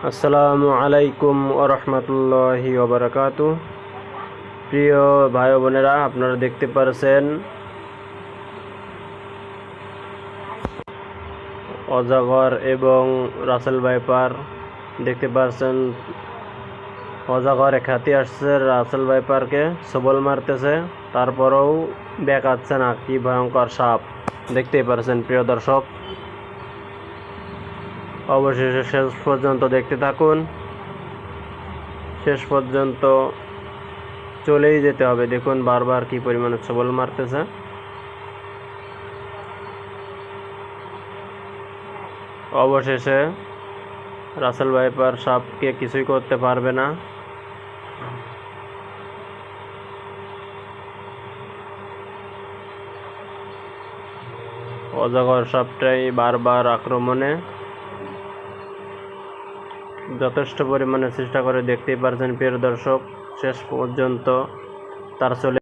আসসালামু আলাইকুম ওয়া রাহমাতুল্লাহি ওয়া বারাকাতুহু। প্রিয় ভাই ও বোনেরা, আপনারা দেখতে পাচ্ছেন অজগর এবং রাসেল ভাইপার। দেখতে পাচ্ছেন অজগর এক হাতি আসছে, রাসেল ভাইপারকে সবল মারতেছে, তারপরেও দেখাচ্ছে না কি ভয়ঙ্কর সাপ। দেখতেই পাচ্ছেন প্রিয় দর্শক, অবশেষে শেষ পর্যন্ত দেখতে থাকুন। শেষ পর্যন্ত চলেই যেতে হবে। দেখুন বারবার কি পরিমাণে সবল মারতেছে। অবশেষে রাসেল ভাইপার সাপকে কিছুই করতে পারবে না। অজগর সাপটাই বারবার আক্রমণে যথেষ্ট পরিমাণে চেষ্টা করে। দেখতেই পারছেন প্রিয় দর্শক, শেষ পর্যন্ত তার চলে